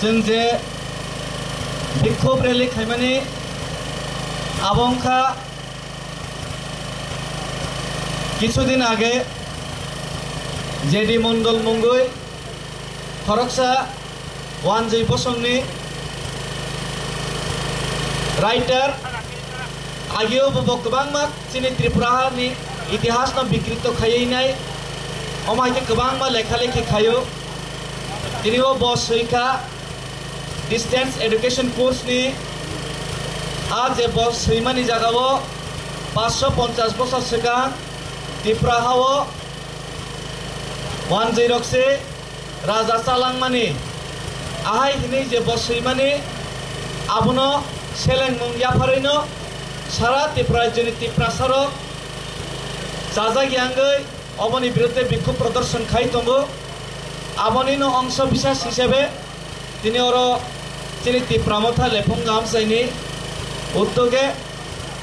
जों जे बिक्षोभ रैली खायमानि आबंखा কিছুদিন আগে जेडी मंडल मंगुई खरकसा वानजय बसंनि राइटर आगेও गोबां मा जोंनि त्रिपुरानि इतिहासनो बिकृत खायैनाय अमायके गोबां मा लेखा लेखि खायो दिनैও बसैखा डिस्टेंस एडुकेशन कोर्स नि आज जे बस सैमानि जागाओ 550 बছর सिगां त्रिपुराओ वानजय रक्से राजा चालांमानि आहाय हिनै जे बस सैमानि आबनो सेलें मंगियाफारैनो सारा त्रिपुरा जोंनि त्रिपुरासारो जाजागियांगै अबनि बिरुद्धे बिक्षोभ प्रदर्शन खाय दंगो आबनिनो अंश बिसास हिसाबै दिनै अरो जोंनि त्रिपुरामथा लेफं गाहामसायनि उद्योगे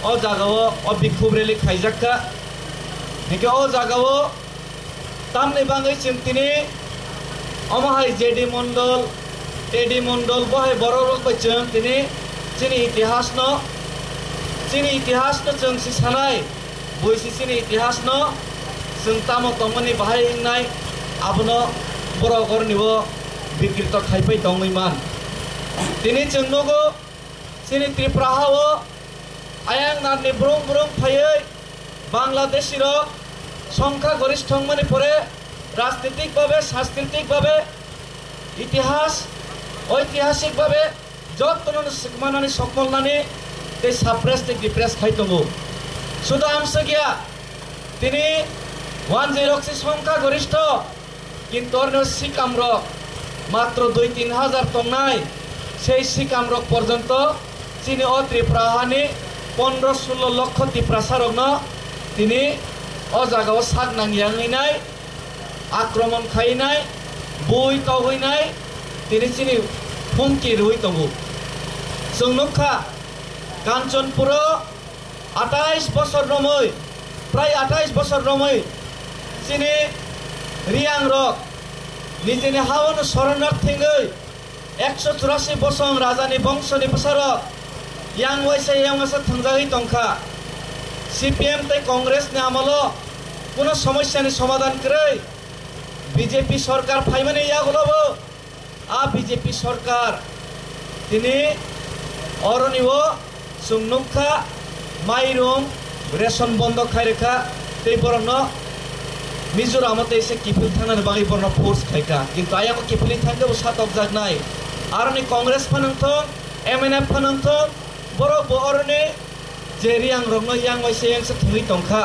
ओ जागाओ ओ बिक्षोभ रैली खायजाक्का निके ओ जागाओ तामनि बाङै जों दिनै अमाहाय जेडी मंडल टेडी मंडल बहाय बर' रखबायजों दिनै जोंनि इतिहासनो जों सानाय बैसिनि इतिहासनो जों तामो तंमनि बाहाय हिंनाय आबनो बर' गरनिबो बिकृत खायफै दङैमान दिनै जों नगो जोंनि त्रिपुराओ आयां नारनि ब्रुं ब्रुं फायै बांलादेशीर संख्या गरिष्ठ मनि परे राजनीतिक भावे सांस्कृतिक भावे इतिहास ऐतिहासिक भावे जतन सिकमानानै सकमलनानै ते साप्रेस ते डिप्रेस खाय दङ शुद्ध आमसे गैया दिनै वानजय रक्से संख्या गरिष्ठ किन्तु अरनो सिकामरक मात्र 2-3 हाजार तंनाय সেই सिकामरक पर्यन्त चिनि अ त्रिपुरानि 15-16 लक्ष त्रिपुरासारकनो दिनै अ जागायाव साग नांगियांगैनाय आक्रमण खायनाय बय गावहैनाय दिनै चिनि हुमखि रुइ दङ जों नुखा कांचनपुर 28 बছর रमै प्राय 28 बছर रमै चिनि रियां रक निजेनि हावन शरणार्थीङै 184 बसं राजानि बंशनि प्रसारक yang waisa थंजागै दंखा सीपीएम तै कांग्रेस ने आमलो कोनो समस्यानि समाधान करै बीजेपी सरकार फाइमानि यागलबो आ बीजेपी सरकार दिनै अरनिवो सुंनुखा माइरं रेशन बंद खायरेखा तै बरनो मिजोरामते एसे किफिल थांनानै बागै बरनो फोर्स खायका किन्तु आयाको किफिल थांगो सातक जागनाय आरनि कांग्रेस फानंथों एमएनएफ फानंथों बर' बर'नि जे रियां रंनो yang waisa yang थङै दंखा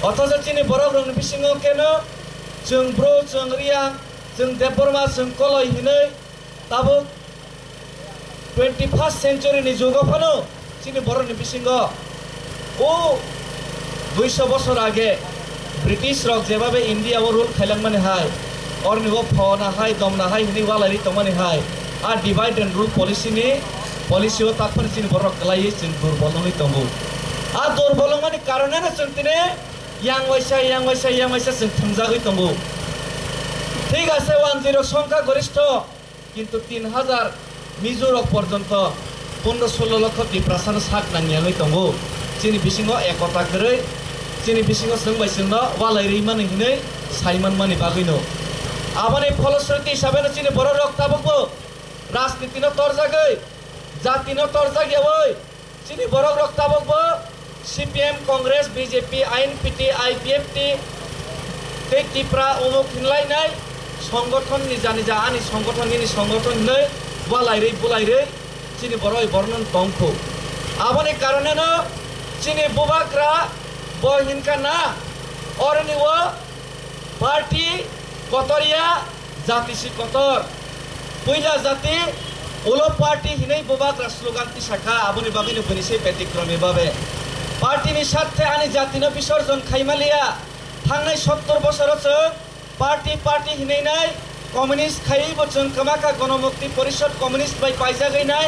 अथच चिनि बर' रंनि बिसिङाव केनो जों ब्रो जों रियां जों देबबरमा जों कलय हिनै ताबो 21st सेन्चुरिनि जुगाव फानो चिनि बर'नि बिसिङाव ओ 200 বছর आगे ब्रिटिश रक जेबाबे इंडियाव रूल खायलांमानि हाय अरनिबो फावना हाय दमना हाय हिनै वालारि तंमानि हाय आ डिवाइड एंड रूल पॉलिसी ताकफोर चिनि बर' कलायै जों दुर्बल नङै दङ आ दुर्बलमानि कारणानो जों दिनै yang waisa जों थंजागै दङ ঠিক আছে 10 সংখ্যা গরিষ্ঠ কিন্তু 3000 মিজোরক পর্যন্ত 15-16 লক্ষ त्रिपुरासानो साग नांगियांगै दङ चिनि बिसिङाव एकता करै चिनि बिसिङाव सोंबायसोंनो वालायरै मानि हिनै साइमान मानि बागैनो आबानि फलश्रुति हिसाबैनो चिनि बर' रक्ताबो राजनीतिनो तरजागै जातिनो तरजागैयै चिनि बर' रक्ताबो सीपीएम कांग्रेस बीजेपी आईएनपीटी आईपीएफटी तै त्रिपुरा उमुक हिनलायनाय संगठन निजा निजा आनि संगठन नै वालायरै बुलायरै चिनि बर' बर्णन दंखौ आबानि कारणानो चिनि बुबाग्रा बहिनका ना अरनिवो पार्टी कतरिया जातिसि कतर पहिला जाति उलो पार्टी हिनै बुबाग्रा स्लोगान ति शाखा आबनि बागैनो बनिसे व्यतिक्रमी भावे पार्टीनि साथे आनि जातिनो विसर्जन खायमालिया थांनाय 70 বছরसो पार्टी हिनैनाय कम्युनिस्ट खायैबो जों कमाखा गणमुक्ति परिषद कम्युनिस्ट बाय पाइजागैनाय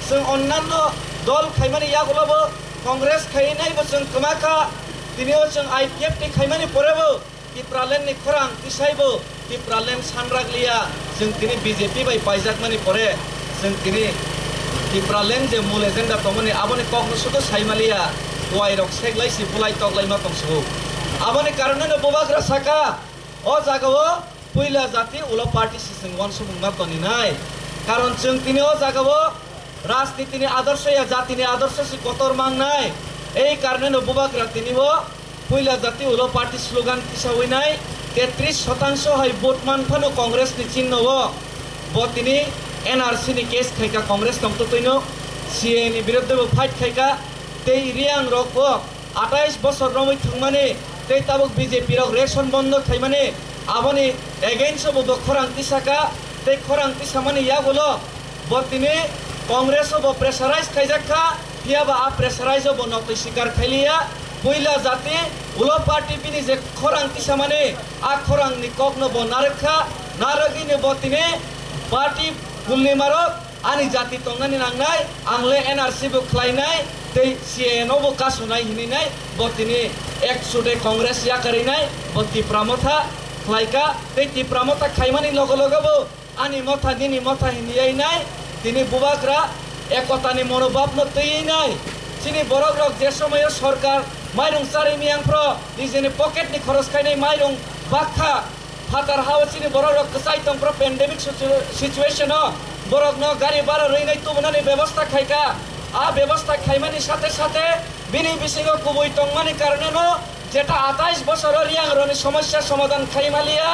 जों अन्नान्य दल खायमानि यागलबो कांग्रेस खायैनायबो जों कमाखा दिनैबो जों आईपीएफटी खायमानि परेबो त्रिपुरालेण्डनि खरां तिसायबो टिप्रालेन सानरागलिया जों तिनि बीजेपी बाय पाइजाकमानि परे जों तिनि टिप्रालेन जे मूल एजेंडा तमनि आबनि कखनो सुदो साइमालिया वाइरक सेगलाइसि बुलाइ तगलाइमा तंसो आबनि कारणे बोबाग्रा साका ओ जागाव पयला जाति उला पार्टी सिजों वन सुबुंमा तनिनाय कारण जों तिनि ओ जागाव राजनीतिनि आदर्श या जातिनि आदर्श सि कतर मांनाय এই কারণে बोबाग्रा तिनिबो पयला जाति उला पार्टी स्लोगान किसावैनाय 33% हाय भोट मानफानो कांग्रेस नि चिन्हवो बो तिनि एनआरसी नि केस खायका कांग्रेस तंतो तैनो सीए नि विरुद्धबो फाइट खायका तै रियां रकबो 28 बছर रमै थंमाने तै ताबुक बीजेपी रक रेशन बन्द थाइमाने आबनि एगेन्स्ट बो खरां तिसाका तै खरां तिसामाने यागोलो बो तिनि कांग्रेस बो प्रेसाराइज खायजाखा याबा आ प्रेसाराइज बो नतै शिकार खाइलिया पयला जाति उला पार्टी बिनि जे खरां तिसामाने आ खरां नि कखनो बो नारखा नारगिने बो तिनि पार्टी गुलनि मारक आनि जाति तंगानि नांनाय आंले एनआरसी बो खलायनाय तै सीएनओ बो कासुनाय हिनिनाय बो तिनि एकसुदे कांग्रेस या करिनाय बो तिप्रामथा खलायका तै तिप्रामथा खायमानि लगे लगे बो आनि मथा दिनि मथा हिनियायनाय तिनि बोबाग्रा एकतानि मनोभाब न तैनाय तिनि बरग्रक जे समय सरकार माइरं सारि मियांफ्र निजेनि पकेट नि खरच खायनाय माइरं बाखा फातार हावसिनि बरग्रक कसाय तंफ्र पेंडेमिक सिचुएशन बरग न गाड़ी भाड़ा रैनाय तुबनानि व्यवस्था खायका आ व्यवस्था खायमानि साथे साथे बिनि बिसिङो कुबुइ तंमानि कारणे न जेटा 28 বছর रियां रनि समस्या समाधान खायमालिया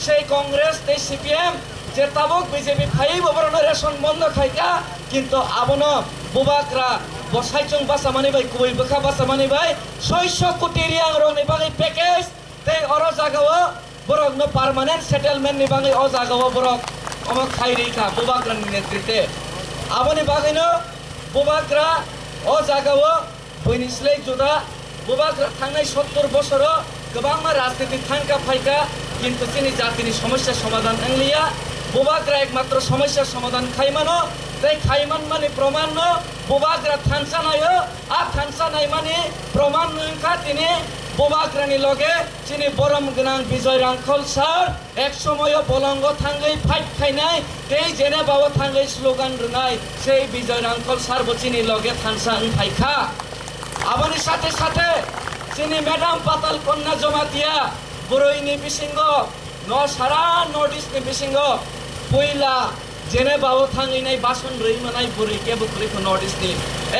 সেই कांग्रेस तै सीपीएम जे ताबुक बीजेपी खाइबो बरन रेशन बन्द खायका किन्तु आबनो बोबाग्रा बसाइचों बासामानि बाय कुबुइ बखा बासामानि बाय 600 कोटी रियां रनि बागै पैकेज तै अर जागाव बरग न पार्मानेंट सेटलमेंट नि बागै अ जागाव बरग अमा खाइरिखा बोबाग्रा नि नेतृत्वे आबनि बागैनो बोबाग्रा अ जागाव बयनिस्लै जुदा बोबाग्रा थांनाय 70 বছর गोबां राजनीति थांका फायका किन्तु तिनि जातिनि समस्या समाधान अंलिया बोबाग्रा एकमात्र समस्या समाधान खाइमानो तै खाइमान माने प्रमाण न बोबाग्रा थानसानाय आ थानसानाय माने प्रमाण नंखा तिनि बोबाग्रानि लगे तिनि बरम गोनां विजय रांखल सार एक समय बलंग थांगै फाइट खायनाय तै जेनेबाव थांगै स्लोगान रनाय sei विजय रांखल सार बचिनि लगे थानसा फायखा आबनि साथे साथे तिनि मैडम पाताल कन्या जमातिया बरैनि बिसिंगो न सारा नर्थ इस्ट नि बिसिंगो पयला जेनेबाव थांगैनाय बासन रैमानाय बुरै केबो खुलिखो नर्थ इस्ट नि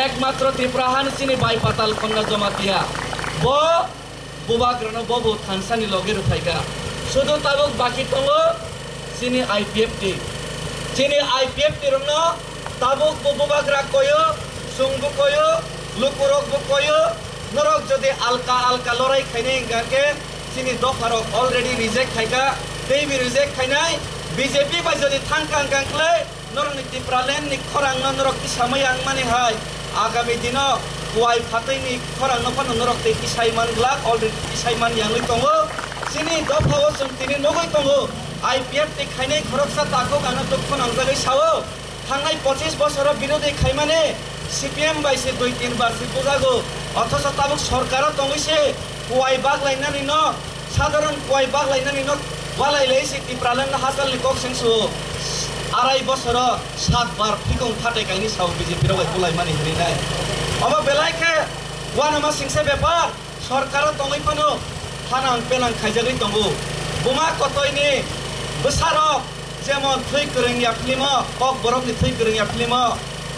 एकमात्र त्रिपुराहान तिनि बाय पाताल कन्या जमातिया बो बोबाग्रानो बो थानसानि लगे रुफायगा सुदु ताबुक बाकी दङो तिनि आईपीएफ रंनो ताबुक बोबाग्रा कयो सुंबु कयो लुकुरक बो कयो नरक जदि आलका आलका लराय खायनाय गाके तिनि दफारक अलरेडी रिजेक्ट खायगा दैबि रिजेक्ट खायनाय बीजेपी बाय जदि थांखां गांख्लै नरनि टिप्रालेन नि खरां नरक किसामै आं माने हाय आगामी दिनो वाइ फातैनि खरां नफान नरक ते किसायमान ग्लाक अलरेडी किसायमान यांगै दङो तिनि दफाव जों तिनि नगै दङो आईपीएफ नि खायनाय खरकसा ताखौ गाना दखन आंजागै सावो थांनाय 25 বছর বিরোধী खायमाने सीपीएम बायसे 2-3 बार से बुझागो अथच ताबुक सरकार दङैसे वाइ बागलायनानै न साधारण वाइ बागलायनानै न वालायलायसे टिप्रालेन हाजालनि कक्सेंसो 2.5 বছর 7 बार फिगं फाटे गायनि साव बीजेपी रबाय बुलाय मानि हरिनाय अब बेलायखे वानामा सिंसे बेपार सरकार दङैफोनो हानां पेनां खायजागै दङो बुमा कतयनि बोसारक जेमन थै गोरोंया फिल्म कक बरफनि थै गोरोंया फिल्म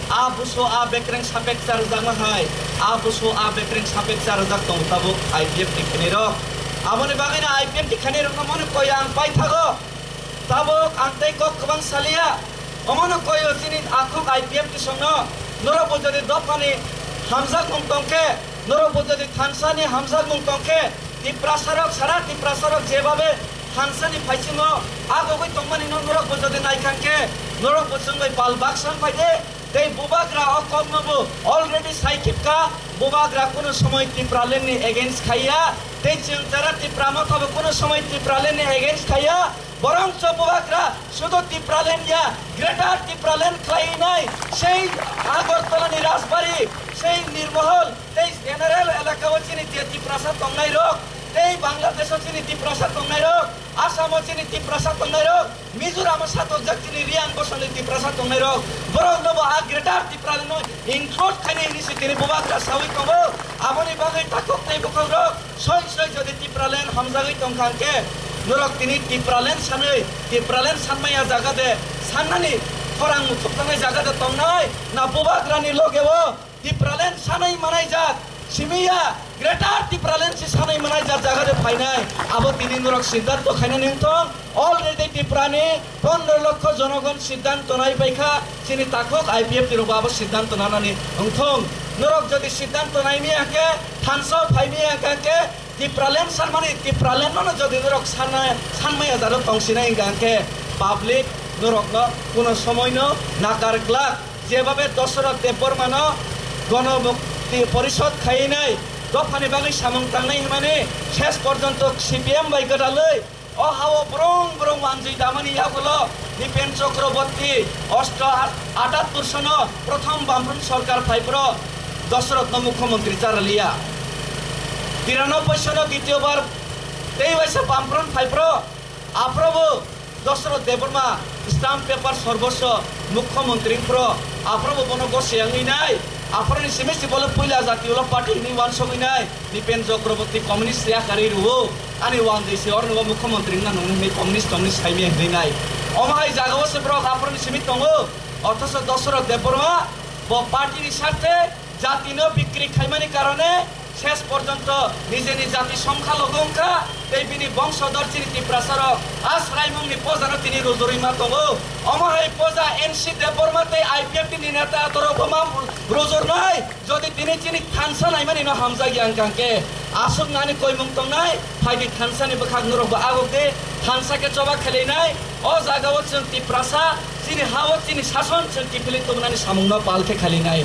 आ बुसो आ बेक्रें सापेक चार जागमा हाय आ बुसो आ बेक्रें सापेक चार जाग दं ताबुक आईपीएफ टिखानि र आबनि बागैना आईपीएफ टिखानि र नमनो कय आं पाइ थागो ताबुक आंतै कक गोबां सालिया अमनो कय तिनि आखुक आईपीएफ ति संनो नरब जदि दफानि हामजा मुंतंके नरब जदि थानसानि हामजा मुंतंके तिप्रासारक सारा तिप्रासारक जेबाबे थानसानि फाइसिङो आगोबै तंमानि नरक जदि नायखांके नरक जोंबै बालबाक्सान फायदे तै बोबाग्रा अकमनबो अलरेडी साइकिपका बोबाग्रा कोनो समय टिप्रालेननि एगेन्स्ट खाया तै जों तारा टिप्रामथाबो कोनो समय टिप्रालेननि एगेन्स्ट खाया बरंच बोबाग्रा शुद्ध टिप्रालेनया ग्रेटार टिप्रालेन खायनाय সেই আগরতলাनि राजबारी সেই निर्महल तै जेनारेल एलाकावचिनि टिप्रासा तंनाय रक এই বাংলাদেশও চিনি তিপ্রাসা তংনাই রক আসামও চিনি তিপ্রাসা তংনাই রক মিজোরামও সাতক জাক চিনি রিয়াং বসলে তিপ্রাসা তংনাই রক বরং নব আ গ্রেটার তিপ্রালে নয় ইনক্লুড খাইনি নিছি তিনি বুবাগ্রা সাউই কবো আমনি বাগৈ তাকক তাই বকল রক সই সই যদি তিপ্রালেন হামজাগৈ তংখানকে নরক তিনি তিপ্রালেন সানমাইয়া জাগাদে সাননানি খরাং মুথুবनाय জাগাদে তংনাই না বুবাগ্রানি লগেও তিপ্রালেন সানাই মানাই জাত সিমিয়া গ্রেটার তিপ্রালেন সি সানাই মানাই জাত জাগাদে ফাইনাই আবো তিনি নরক সিদ্ধান্ত খাইনা নিংথং অলরেডি তিপ্রানি 15 লক্ষ জনগণ সিদ্ধান্ত নাই পাইখা চিনি তাকক আইপিএফ তিরব আবো সিদ্ধান্ত নানানি অংথং নরক যদি সিদ্ধান্ত নাইনি আকে থানসো ফাইনি আকে তিপ্রালেন সানমানি তিপ্রালেন মানে যদি নরক সানমাইয়া জাত তংসিনাই গানকে পাবলিক নরক কোনো সময় নাকারগ্লা যেভাবে দশরথ দেববর্মান গণমুক্তি পরিষদ খাই নাই দফানি বাগৈ সামং তাंनाय মানে শেষ পর্যন্ত সিপিএম বাইকটালৈ অহাও ব্রং ব্রং মানজুই দামানি ইয়াগুলো দীপেন চক্রবর্তী 78 সন প্রথম বামফ্রন্ট সরকার ফাইপ্র দশরথ মুখ্যমন্ত্রী চারালিয়া 93 সন দ্বিতীয়বার তেই বৈশে বামফ্রন্ট ফাইপ্র আপ্রভু দশরথ দেববর্মা স্টাম্প পেপার সর্বস্ব মুখ্যমন্ত্রী আপ্রভু বনো গসিয়াংই নাই আফরানি সিমেসি বলে পয়লা জাতীয় পার্টি নি ওয়ান সগৈ নাই দীপেন চক্রবর্তী কমিউনিস্ট রিয়াকারি রুও আনি ওয়ান দিছে অর নব মুখ্যমন্ত্রী না ননি কমিউনিস্ট সাইমি হই নাই অমাই জাগাবসে ব্রক আফরানি সিমি দङो অথচ দশরথ দেববর্মা পার্টির স্বার্থে জাতিনো বিক্রি খাইমানি কারণে শেষ পর্যন্ত নিজেনি জাতি সংখ্যালঘুঙ্কা এই বিনি বংশধর চিনি তিপ্রাসারক আশ্রাইমুংনি পজানো তিনি রোজরিমা দङो অমাই পজা এনসি দেববর্মাতে আইপিএফ নি নেতা তরফমা রোজর নাই যদি তিনি চিনি খানসা নাইমানি ন হামজা গিয়াংকাংকে আসুক নানি কইমুং তংনাই ফাইদি খানসানি বখাক নরক আগকে খানসাকে চবা খেলেনাই ও জাগাও চিনি তিপ্রাসা চিনি হাও চিনি শাসন চিনি টিপিলি তংনানি সামুংনা পালকে খালিনাই